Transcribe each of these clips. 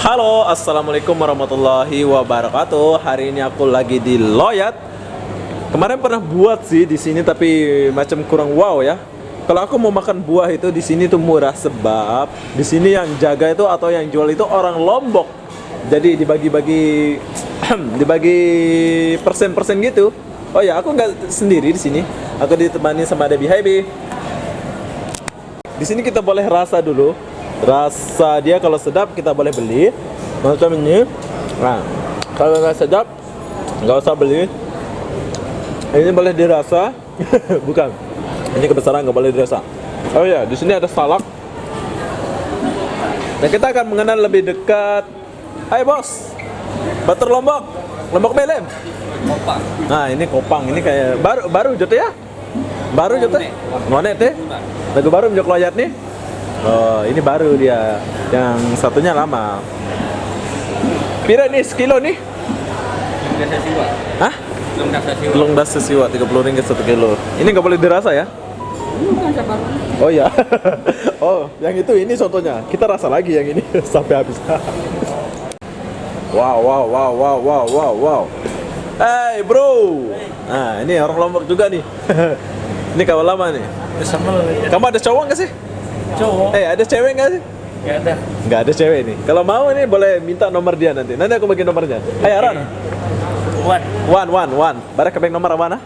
Halo, assalamualaikum warahmatullahi wabarakatuh. Hari ini aku lagi di Loyat. Kemarin pernah buat sih di sini, tapi macam kurang wow ya. Kalau aku mau makan buah itu di sini tuh murah, sebab di sini yang jaga itu atau yang jual itu orang Lombok. Jadi dibagi-bagi, dibagi persen-persen gitu. Oh ya, aku nggak sendiri di sini. Aku ditemani sama Debbie. Hai, Bi. Di sini kita boleh rasa dulu. Rasa dia kalau sedap kita boleh beli macam ini. Nah, kalau nggak sedap nggak usah beli. Ini boleh dirasa. Bukan, ini kebesaran nggak boleh dirasa. Oh ya, di sini ada salak. Dan kita akan mengenal lebih dekat. Hai bos, Batur Lombok, Lombok Belem. Kopang. Nah ini Kopang, ini kayak baru jote ya. Baru jote. Ngonet teh. Lagu baru menjok Loyat nih. Oh, ini baru dia. Yang satunya lama. Pira nih sekilo nih? Dasa siwa. Hah? Belum dasa siwa. Belum das sesiwa 30 ringgit 1 kilo. Ini nggak boleh dirasa ya? Oh ya. Oh, yang itu ini contohnya. Kita rasa lagi yang ini sampai habis. Wow. Hey bro. Nah, ini orang Lombok juga nih. Ini kawan lama nih. Bersama ya. Kamu ada cowok nggak sih? Cowok. Ada cewek nggak sih? Enggak ada. Nggak ada cewek nih. Kalau mau ini boleh minta nomor dia nanti. Nanti aku bagi nomornya. Hai Aran. One. Barang kebeng nomor mana?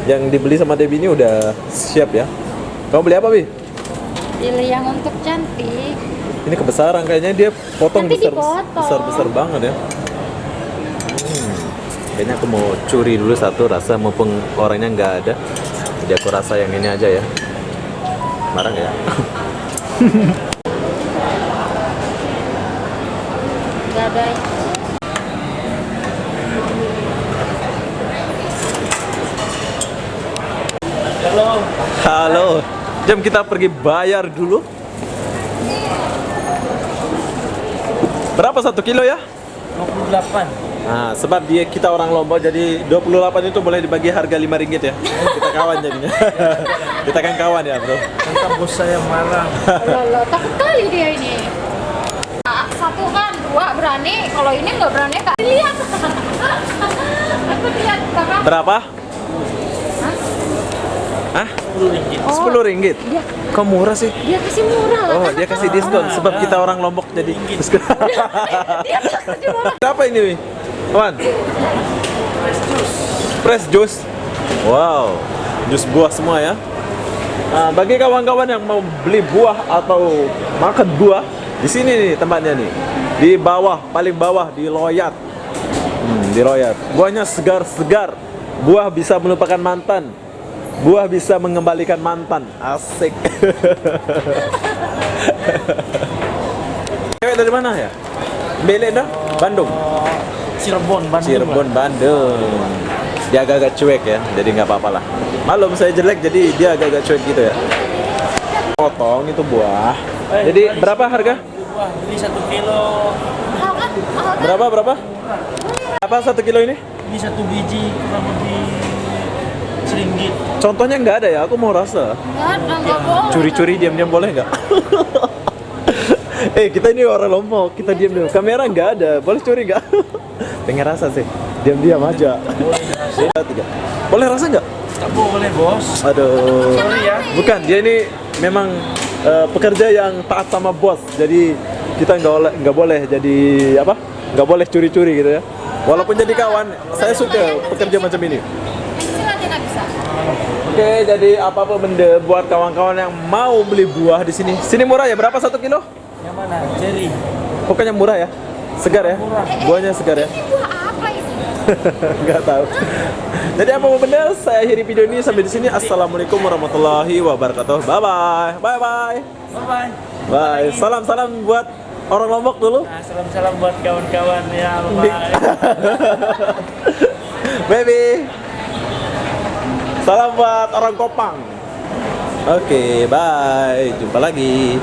Yang dibeli sama Debbie ini udah siap ya. Kamu beli apa, Bi? Pilih yang untuk cantik. Ini kebesaran kayaknya dia potong Nanti besar dipotong. banget ya. Kayaknya aku mau curi dulu satu rasa mumpung orangnya nggak ada. Jadi aku rasa yang ini aja ya. Marah nggak ya? Gak ada. Halo. Jam kita pergi bayar dulu. Berapa 1 kilo ya? 28. Nah, sebab kita orang Lombok, jadi 28 itu boleh dibagi harga 5 ringgit ya. Kita kawan jadinya. Kita kan kawan ya, bro. Entah bos saya marah. Loh, takut kali dia ini. Satu kan, dua berani. Kalau ini nggak berani, Kak. Lihat. Aku lihat, Kakak. Berapa? Hah? 10 ringgit. 10 ringgit? Dia, Kok murah sih? dia kasih murah lah. Oh, Kakak. dia kasih diskon sebab kita orang Lombok jadi diskon. Dia kasih murah. Apa ini, Wi? Kawan? Fresh juice. Wow, jus buah semua ya. Nah, bagi kawan-kawan yang mau beli buah atau makan buah, di sini nih tempatnya nih. Di bawah, paling bawah di Loyat. Di Loyat. Buahnya segar-segar. Buah bisa melupakan mantan. Buah bisa mengembalikan mantan. Asik. Cewek dari mana ya? Belen dah? Bandung. Cirebon, Bandung. Cirebon, Bandung. Dia agak-agak cuek ya, jadi nggak apa-apa lah. Malum saya jelek, jadi dia agak-agak cuek gitu ya. Potong itu buah. Jadi berapa harga? Wah, ini 1 kilo. Mahal kan? Mahal kan? Berapa? Apa 1 kilo ini? Ini 1 biji kurang lebih Ringgit. Contohnya nggak ada ya, aku mau rasa. Nggak boleh. Curi-curi diam-diam boleh nggak? Kita ini orang Lombok, kita diam-diam. Kamera nggak ada, boleh curi nggak? Pengen rasa sih, diam-diam aja. Tiga. Boleh rasa nggak? Tak boleh bos. Aduh. Sorry ya. Bukan, dia ini memang pekerja yang taat sama bos. Jadi kita nggak boleh jadi apa? Nggak boleh curi-curi gitu ya. Walaupun jadi kawan, saya suka pekerja macam ini. Kecil aja nggak bisa. Oke, jadi apa-apa benda buat kawan-kawan yang mau beli buah di sini. Sini murah ya, berapa 1 kilo? Yang mana? Cherry. Pokoknya murah ya, segar ya, buahnya segar ya. Ini buah apa ini? Nggak tahu. Jadi apa benda, saya akhiri video ini sampai di sini. Assalamualaikum warahmatullahi wabarakatuh. Bye bye. Bye. Bye. Salam buat orang Lombok dulu. Nah, salam-salam buat kawan-kawan ya. Bye. Baby. Salam buat orang Kopang. Oke, bye. Jumpa lagi.